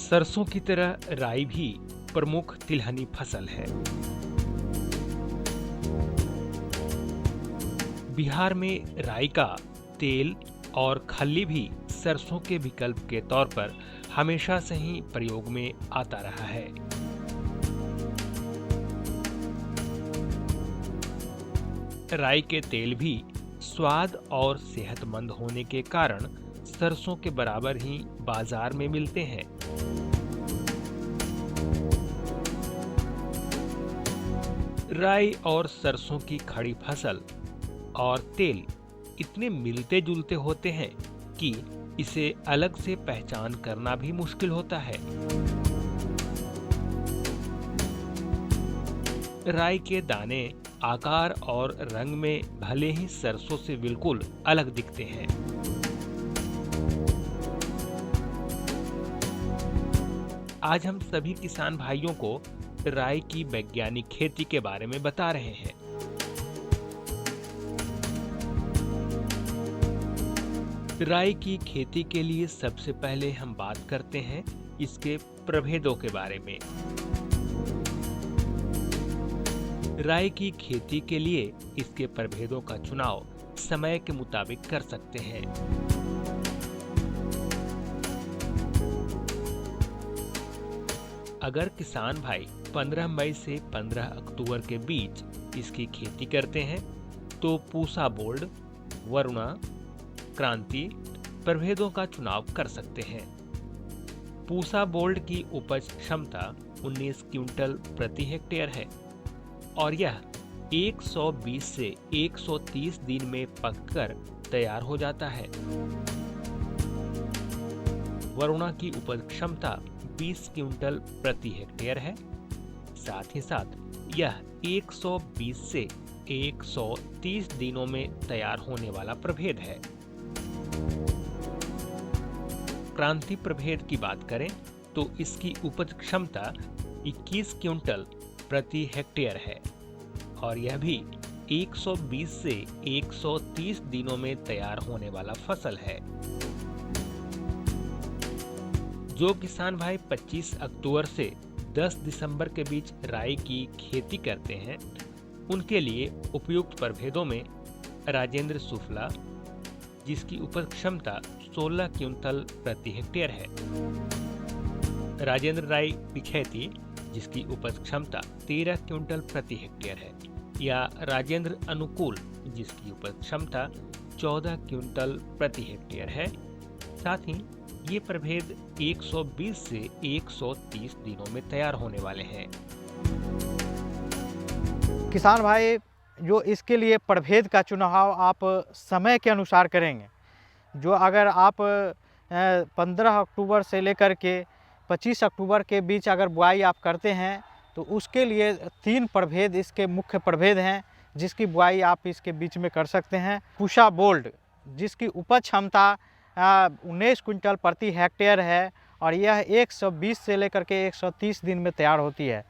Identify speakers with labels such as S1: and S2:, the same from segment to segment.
S1: सरसों की तरह राई भी प्रमुख तिलहनी फसल है। बिहार में राई का तेल और खल्ली भी सरसों के विकल्प के तौर पर हमेशा से ही प्रयोग में आता रहा है। राई के तेल भी स्वाद और सेहतमंद होने के कारण सरसों के बराबर ही बाजार में मिलते हैं। राई और सरसों की खड़ी फसल और तेल इतने मिलते जुलते होते हैं कि इसे अलग से पहचान करना भी मुश्किल होता है। राई के दाने आकार और रंग में भले ही सरसों से बिल्कुल अलग दिखते हैं। आज हम सभी किसान भाइयों को राई की वैज्ञानिक खेती के बारे में बता रहे हैं। राई की खेती के लिए सबसे पहले हम बात करते हैं इसके प्रभेदों के बारे में। राई की खेती के लिए इसके प्रभेदों का चुनाव समय के मुताबिक कर सकते हैं। अगर किसान भाई 15 मई से 15 अक्टूबर के बीच इसकी खेती करते हैं तो पूसा बोल्ड, वरुणा, क्रांति प्रभेदों का चुनाव कर सकते हैं। पूसा बोल्ड की उपज क्षमता 19 क्विंटल प्रति हेक्टेयर है और यह 120 से 130 दिन में पककर तैयार हो जाता है। वरुणा की उपज क्षमता 20 क्विंटल प्रति हेक्टेयर है। साथ ही साथ यह 120 से 130 दिनों में तैयार होने वाला प्रभेद है। क्रांति प्रभेद की बात करें तो इसकी उपज क्षमता 21 क्विंटल प्रति हेक्टेयर है और यह भी 120 से 130 दिनों में तैयार होने वाला फसल है। जो किसान भाई 25 अक्टूबर से 10 दिसंबर के बीच राई की खेती करते हैं उनके लिए उपयुक्त प्रभेदों में राजेंद्र शुक्ला जिसकी उपज क्षमता 16 क्विंटल प्रति हेक्टेयर है, राजेंद्र राई पिछैती जिसकी उपज क्षमता 13 क्विंटल प्रति हेक्टेयर है, या राजेंद्र अनुकूल जिसकी उपज क्षमता 14 क्विंटल प्रति हेक्टेयर है। साथ ही ये प्रभेद 120 से 130 दिनों में तैयार होने वाले हैं।
S2: किसान भाई जो इसके लिए प्रभेद का चुनाव आप समय के अनुसार करेंगे, जो अगर आप 15 अक्टूबर से लेकर के 25 अक्टूबर के बीच अगर बुआई आप करते हैं तो उसके लिए 3 प्रभेद इसके मुख्य प्रभेद हैं जिसकी बुआई आप इसके बीच में कर सकते हैं। पूसा बोल्ड जिसकी उपज क्षमता 19 क्विंटल प्रति हेक्टेयर है और यह 120 से लेकर के 130 दिन में तैयार होती है।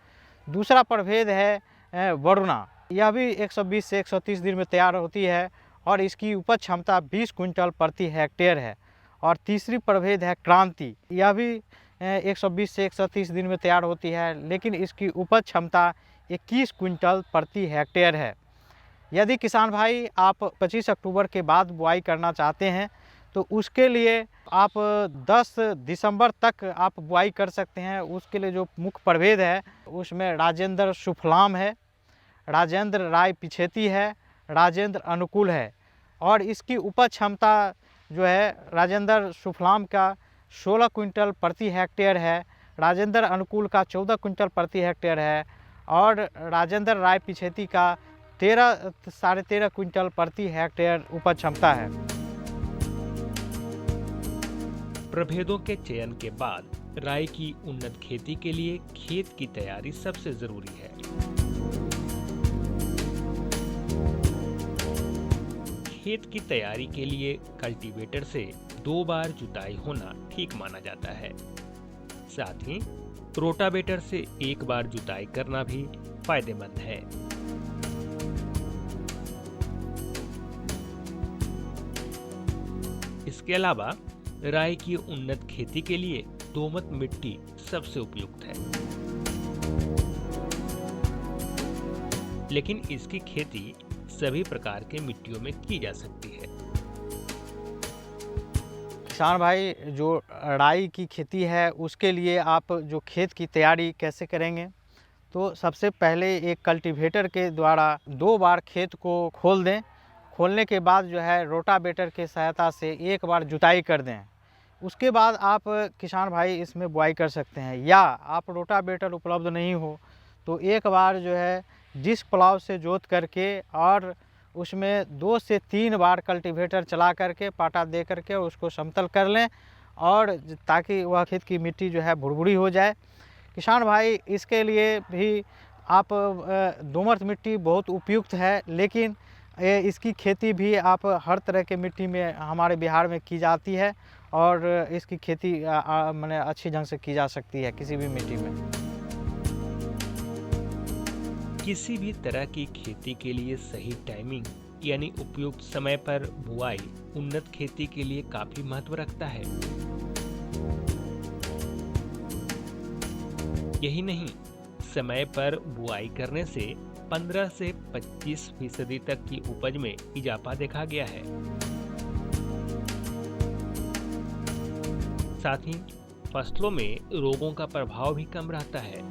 S2: दूसरा प्रभेद है वरुणा, यह भी 120 से 130 दिन में तैयार होती है और इसकी उपज क्षमता 20 क्विंटल प्रति हेक्टेयर है। और तीसरी प्रभेद है क्रांति, यह भी 120 से 130 दिन में तैयार होती है लेकिन इसकी उपज क्षमता 21 क्विंटल प्रति हेक्टेयर है। यदि किसान भाई आप 25 अक्टूबर के बाद बुआई करना चाहते हैं तो उसके लिए आप 10 दिसंबर तक आप बुआई कर सकते हैं। उसके लिए जो मुख्य प्रभेद है उसमें राजेंद्र सुफलाम है, राजेंद्र राय पिछैती है, राजेंद्र अनुकूल है और इसकी उपज क्षमता जो है राजेंद्र सुफलाम का 16 क्विंटल प्रति हेक्टेयर है, राजेंद्र अनुकूल का 14 क्विंटल प्रति हेक्टेयर है और राजेंद्र राय पिछैती का 13.5 क्विंटल प्रति हेक्टेयर उपज क्षमता है।
S1: प्रभेदों के चयन के बाद राई की उन्नत खेती के लिए खेत की तैयारी सबसे जरूरी है। खेत की तैयारी के लिए कल्टीवेटर से 2 बार जुताई होना ठीक माना जाता है। साथ ही रोटावेटर से 1 बार जुताई करना भी फायदेमंद है। इसके अलावा राई की उन्नत खेती के लिए दोमट मिट्टी सबसे उपयुक्त है, लेकिन इसकी खेती सभी प्रकार के मिट्टियों में की जा सकती है।
S2: किसान भाई, जो राई की खेती है उसके लिए आप जो खेत की तैयारी कैसे करेंगे, तो सबसे पहले एक कल्टीवेटर के द्वारा 2 बार खेत को खोल दें। खोलने के बाद जो है रोटावेटर के सहायता से एक बार जुताई कर दें। उसके बाद आप किसान भाई इसमें बुआई कर सकते हैं, या आप रोटावेटर उपलब्ध नहीं हो तो एक बार जो है डिस्क प्लाव से जोत करके और उसमें 2 से 3 बार कल्टीवेटर चला करके पाटा दे करके उसको समतल कर लें, और ताकि वह खेत की मिट्टी जो है भुरभुरी हो जाए। किसान भाई, इसके लिए भी आप दोमट मिट्टी बहुत उपयुक्त है, लेकिन इसकी खेती भी आप हर तरह के मिट्टी में हमारे बिहार में की जाती है, और इसकी खेती माने अच्छी ढंग से की जा सकती है किसी भी मिट्टी में।
S1: किसी भी तरह की खेती के लिए सही टाइमिंग यानी उपयुक्त समय पर बुआई उन्नत खेती के लिए काफी महत्व रखता है। यही नहीं, समय पर बुआई करने से 15 से 25% तक की उपज में इजाफा देखा गया है। साथ ही फसलों में रोगों का प्रभाव भी कम रहता है।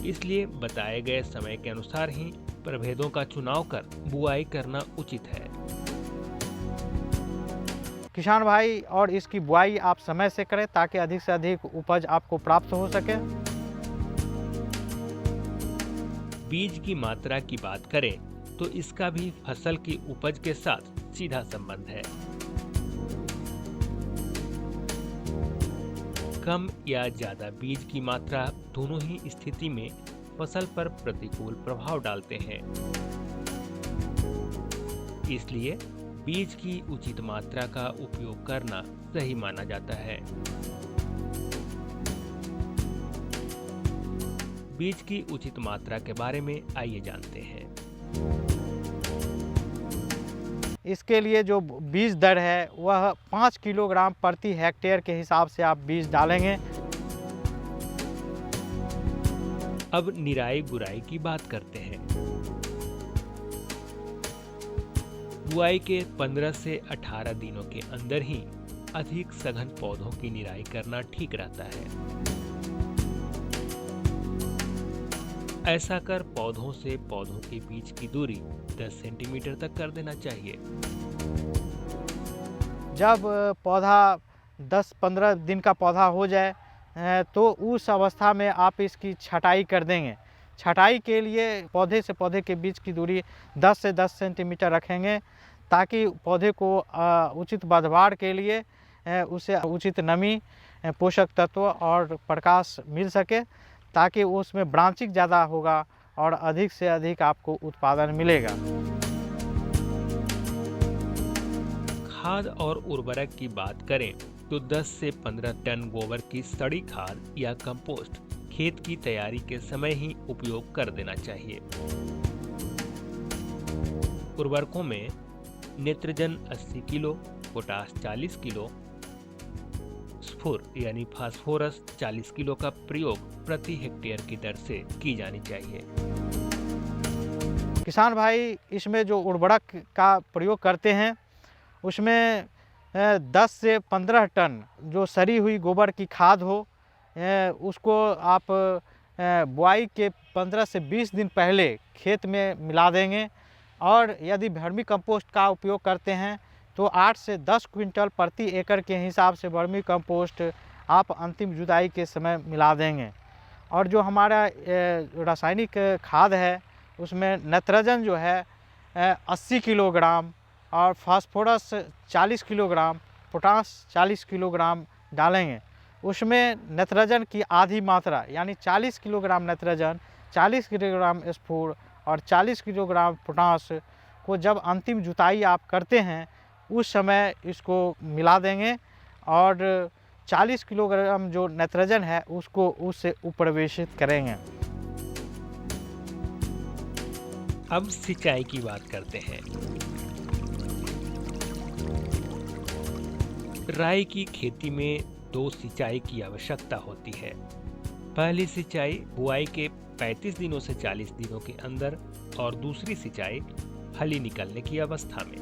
S1: इसलिए बताए गए समय के अनुसार ही प्रभेदों का चुनाव कर बुआई करना उचित है।
S2: किसान भाई, और इसकी बुआई आप समय से करें ताकि अधिक से अधिक उपज आपको प्राप्त हो सके।
S1: बीज की मात्रा की बात करें तो इसका भी फसल की उपज के साथ सीधा संबंध है। कम या ज्यादा बीज की मात्रा दोनों ही स्थिति में फसल पर प्रतिकूल प्रभाव डालते हैं। इसलिए बीज की उचित मात्रा का उपयोग करना सही माना जाता है। बीज की उचित मात्रा के बारे में आइए जानते हैं।
S2: इसके लिए जो बीज दर है वह 5 किलोग्राम प्रति हेक्टेयर के हिसाब से आप बीज डालेंगे।
S1: अब निराई गुराई की बात करते हैं। बुआई के 15 से 18 दिनों के अंदर ही अधिक सघन पौधों की निराई करना ठीक रहता है। ऐसा कर पौधों से पौधों के बीच की दूरी 10 सेंटीमीटर तक कर देना चाहिए।
S2: जब पौधा 10-15 दिन का पौधा हो जाए तो उस अवस्था में आप इसकी छटाई कर देंगे। छटाई के लिए पौधे से पौधे के बीच की दूरी 10 से 10 सेंटीमीटर रखेंगे, ताकि पौधे को उचित बढ़वार के लिए उसे उचित नमी, पोषक तत्व और प्रकाश मिल सके, ताकि उसमें ब्रांचिंग ज़्यादा होगा और अधिक से अधिक आपको उत्पादन मिलेगा।
S1: खाद और उर्वरक की बात करें तो 10 से 15 टन गोबर की सड़ी खाद या कंपोस्ट खेत की तैयारी के समय ही उपयोग कर देना चाहिए। उर्वरकों में नेत्रजन 80 किलो, पोटाश 40 किलो, स्फुर यानी फास्फोरस 40 किलो का प्रयोग प्रति हेक्टेयर की दर से की जानी चाहिए।
S2: किसान भाई, इसमें जो उर्वरक का प्रयोग करते हैं उसमें 10 से 15 टन जो सड़ी हुई गोबर की खाद हो, उसको आप बुआई के 15 से 20 दिन पहले खेत में मिला देंगे। और यदि वर्मी कंपोस्ट का उपयोग करते हैं तो 8 से 10 क्विंटल प्रति एकड़ के हिसाब से वर्मी कंपोस्ट आप अंतिम जुताई के समय मिला देंगे। और जो हमारा रासायनिक खाद है उसमें नाइट्रोजन जो है 80 किलोग्राम और फास्फोरस 40 किलोग्राम, पोटाश 40 किलोग्राम डालेंगे। उसमें नाइट्रोजन की आधी मात्रा यानी 40 किलोग्राम नाइट्रोजन, 40 किलोग्राम स्फुर और 40 किलोग्राम पोटाश को जब अंतिम जुताई आप करते हैं उस समय इसको मिला देंगे, और 40 किलोग्राम जो नाइट्रोजन है उसको उससे उपवेशित करेंगे।
S1: अब सिंचाई की बात करते हैं। राई की खेती में 2 सिंचाई की आवश्यकता होती है। पहली सिंचाई बुआई के 35 दिनों से 40 दिनों के अंदर और दूसरी सिंचाई फली निकलने की अवस्था में।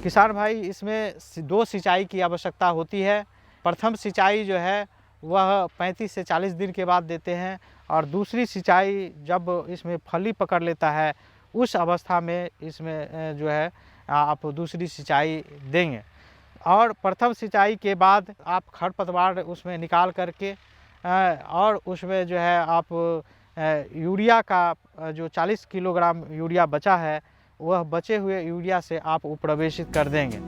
S2: किसान भाई, इसमें 2 सिंचाई की आवश्यकता होती है। प्रथम सिंचाई जो है वह 35 से 40 दिन के बाद देते हैं और दूसरी सिंचाई जब इसमें फली पकड़ लेता है उस अवस्था में इसमें जो है आप दूसरी सिंचाई देंगे। और प्रथम सिंचाई के बाद आप खरपतवार उसमें निकाल करके और उसमें जो है आप यूरिया का जो 40 किलोग्राम यूरिया बचा है वह बचे हुए यूरिया से आप प्रवेशित कर देंगे।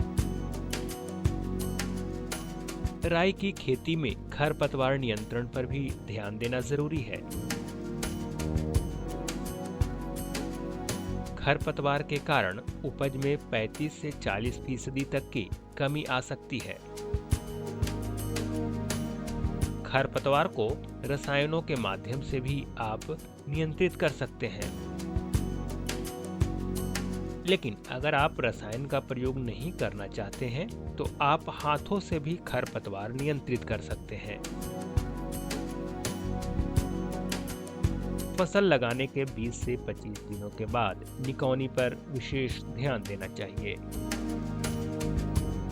S1: राई की खेती में खरपतवार नियंत्रण पर भी ध्यान देना जरूरी है। खरपतवार के कारण उपज में 35 से 40% तक की कमी आ सकती है। खरपतवार को रसायनों के माध्यम से भी आप नियंत्रित कर सकते हैं, लेकिन अगर आप रसायन का प्रयोग नहीं करना चाहते हैं तो आप हाथों से भी खरपतवार नियंत्रित कर सकते हैं। फसल लगाने के 20 से 25 दिनों के बाद निकौनी पर विशेष ध्यान देना चाहिए।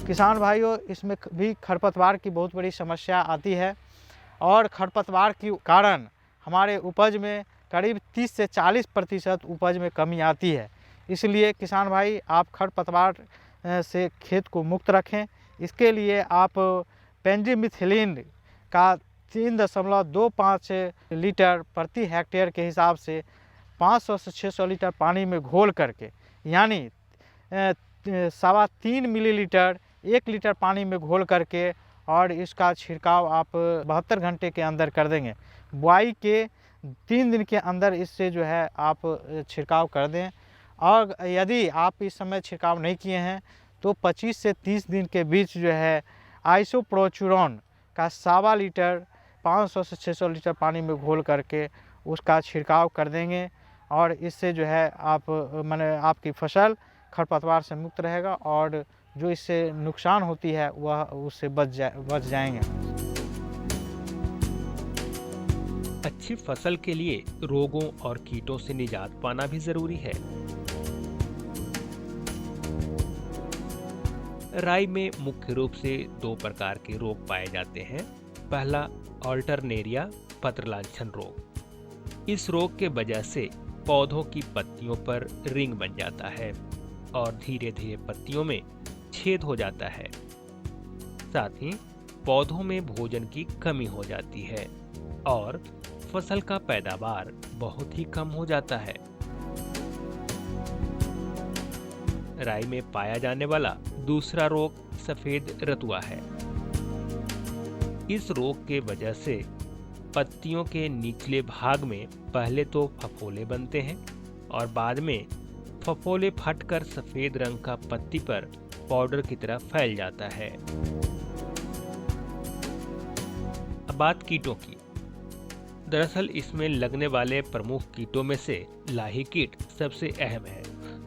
S2: किसान भाइयों, इसमें भी खरपतवार की बहुत बड़ी समस्या आती है और खरपतवार के कारण हमारे उपज में करीब 30 से 40% उपज में कमी आती है। इसलिए किसान भाई, आप खरपतवार से खेत को मुक्त रखें। इसके लिए आप पेंडिमिथिलिन का 3.25 लीटर प्रति हेक्टेयर के हिसाब से 500 से 600 लीटर पानी में घोल करके, यानी 3.25 मिलीलीटर 1 लीटर पानी में घोल करके और इसका छिड़काव आप 72 घंटे के अंदर कर देंगे। बुआई के 3 दिन के अंदर इससे जो है आप छिड़काव कर दें। और यदि आप इस समय छिड़काव नहीं किए हैं तो 25 से 30 दिन के बीच जो है आइसोप्रोचुरॉन का 1.25 लीटर 500 से 600 लीटर पानी में घोल करके उसका छिड़काव कर देंगे और इससे जो है आप माने आपकी फसल खरपतवार से मुक्त रहेगा और जो इससे नुकसान होती है वह उससे बच जाएंगे।
S1: अच्छी फसल के लिए रोगों और कीटों से निजात पाना भी जरूरी है। राई में मुख्य रूप से 2 प्रकार के रोग पाए जाते हैं। पहला ऑल्टरनेरिया पत्रलांछन रोग। इस रोग के वजह से पौधों की पत्तियों पर रिंग बन जाता है और धीरे धीरे पत्तियों में छेद हो जाता है। साथ ही पौधों में भोजन की कमी हो जाती है और फसल का पैदावार बहुत ही कम हो जाता है। राई में पाया जाने वाला दूसरा रोग सफेद रतुआ है। इस रोग के वजह से पत्तियों के निचले भाग में पहले तो फफोले बनते हैं और बाद में फफोले फटकर सफेद रंग का पत्ती पर पाउडर की तरह फैल जाता है। अब बात कीटों की। दरअसल इसमें लगने वाले प्रमुख कीटों में से लाही कीट सबसे अहम है।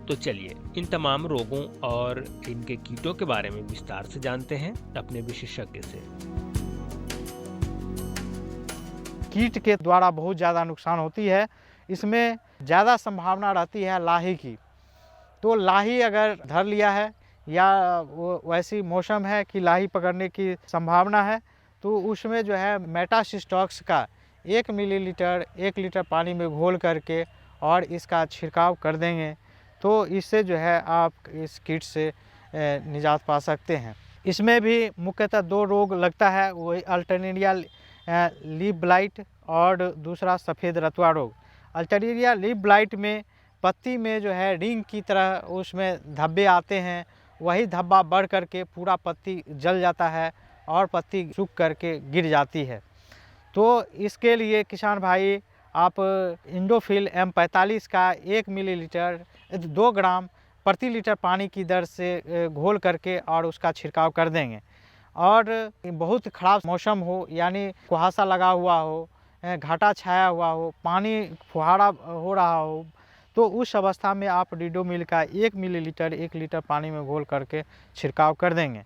S1: तो चलिए इन तमाम रोगों और इनके कीटों के बारे में विस्तार से जानते हैं अपने विशेषज्ञ से।
S2: कीट के द्वारा बहुत ज़्यादा नुकसान होती है। इसमें ज़्यादा संभावना रहती है लाही की। तो लाही अगर धर लिया है या वैसी मौसम है कि लाही पकड़ने की संभावना है तो उसमें जो है मेटासिस्टॉक्स का 1 मिलीलीटर 1 लीटर पानी में घोल करके और इसका छिड़काव कर देंगे तो इससे जो है आप इस कीट से निजात पा सकते हैं। इसमें भी मुख्यतः 2 रोग लगता है, वही अल्टरनेरिया लीफ ब्लाइट और दूसरा सफ़ेद रतुआ रोग। अल्टरनेरिया लीफ ब्लाइट में पत्ती में जो है रिंग की तरह उसमें धब्बे आते हैं, वही धब्बा बढ़ करके पूरा पत्ती जल जाता है और पत्ती सूख करके गिर जाती है। तो इसके लिए किसान भाई आप इंडोफिल M45 का 1 मिलीलीटर 2 ग्राम प्रति लीटर पानी की दर से घोल करके और उसका छिड़काव कर देंगे। और बहुत ख़राब मौसम हो, यानी कुहासा लगा हुआ हो, घाटा छाया हुआ हो, पानी फुहारा हो रहा हो, तो उस अवस्था में आप रिडोमिल का 1 मिलीलीटर 1 लीटर पानी में घोल करके छिड़काव कर देंगे।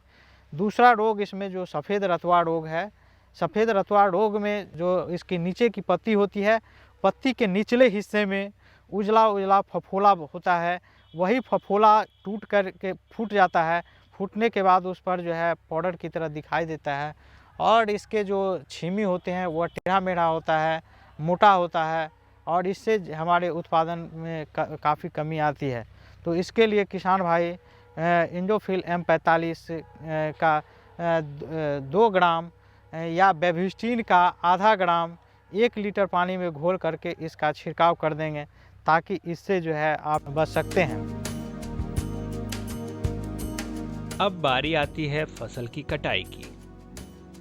S2: दूसरा रोग इसमें जो सफ़ेद रतुआ रोग है, सफ़ेद रतुआ रोग में जो इसकी नीचे की पत्ती होती है, पत्ती के निचले हिस्से में उजला उजला फफोला होता है, वही फफोला टूट कर के फूट जाता है। फूटने के बाद उस पर जो है पाउडर की तरह दिखाई देता है और इसके जो छीमी होते हैं वह टेढ़ा मेढ़ा होता है, मोटा होता है और इससे हमारे उत्पादन में काफ़ी कमी आती है। तो इसके लिए किसान भाई इंडोफिल M45 का 2 ग्राम या बेबिस्टिन का आधा ग्राम 1 लीटर पानी में घोल करके इसका छिड़काव कर देंगे, ताकि इससे जो है आप बच सकते हैं।
S1: अब बारी आती है फसल की कटाई की।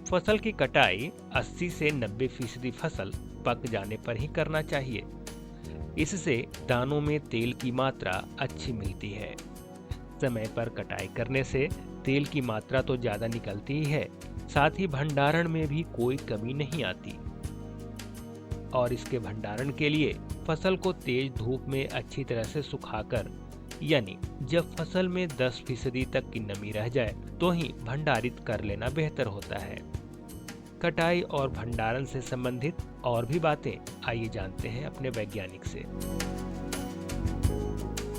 S1: फसल की कटाई 80 से 90% फसल पक जाने पर ही करना चाहिए। इससे दानों में तेल की मात्रा अच्छी मिलती है। समय पर कटाई करने से तेल की मात्रा तो ज्यादा निकलती ही है, साथ ही भंडारण में भी कोई कमी नहीं आती। और इसके भंडारण के लिए फसल को तेज धूप में अच्छी तरह से सुखाकर, यानी जब फसल में 10% तक की नमी रह जाए तो ही भंडारित कर लेना बेहतर होता है। कटाई और भंडारण से संबंधित और भी बातें आइए जानते हैं अपने वैज्ञानिक से।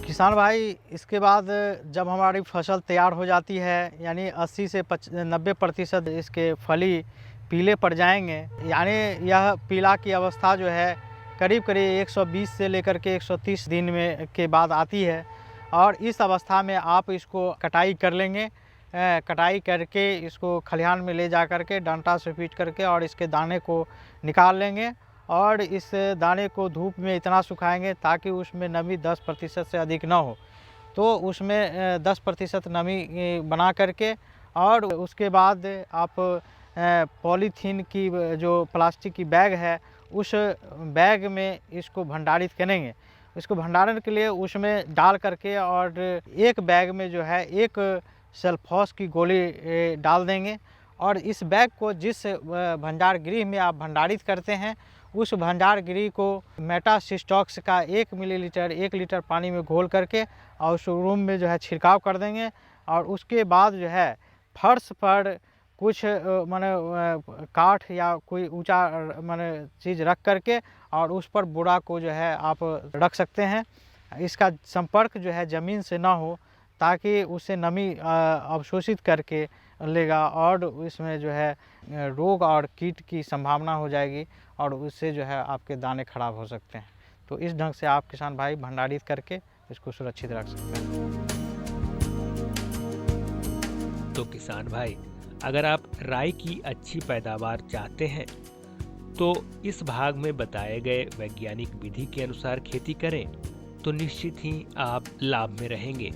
S2: किसान भाई, इसके बाद जब हमारी फसल तैयार हो जाती है, यानी 80 से 90% इसके फली पीले पड़ जाएंगे, यानी यह पीला की अवस्था जो है करीब करीब 120 से लेकर के 130 दिन में के बाद आती है। और इस अवस्था में आप इसको कटाई कर लेंगे। कटाई करके इसको खलिहान में ले जा करके डंटा से पीट करके और इसके दाने को निकाल लेंगे और इस दाने को धूप में इतना सुखाएंगे ताकि उसमें नमी 10% से अधिक ना हो। तो उसमें 10% नमी बना करके और उसके बाद आप पॉलीथीन की जो प्लास्टिक की बैग है, उस बैग में इसको भंडारित करेंगे। इसको भंडारण के लिए उसमें डाल करके और एक बैग में जो है 1 सल्फोस की गोली डाल देंगे और इस बैग को जिस भंडार गृह में आप भंडारित करते हैं, उस भंडार गृह को मेटासिस्टॉक्स का 1 मिलीलीटर 1 लीटर पानी में घोल करके और उस रूम में जो है छिड़काव कर देंगे। और उसके बाद जो है फर्श पर कुछ माने काठ या कोई ऊंचा माने चीज़ रख करके और उस पर बुरा को जो है आप रख सकते हैं। इसका संपर्क जो है ज़मीन से ना हो, ताकि उससे नमी अवशोषित करके लेगा और इसमें जो है रोग और कीट की संभावना हो जाएगी और उससे जो है आपके दाने खराब हो सकते हैं। तो इस ढंग से आप किसान भाई भंडारित करके इसको सुरक्षित रख सकते हैं।
S1: तो किसान भाई, अगर आप राई की अच्छी पैदावार चाहते हैं तो इस भाग में बताए गए वैज्ञानिक विधि के अनुसार खेती करें तो निश्चित ही आप लाभ में रहेंगे।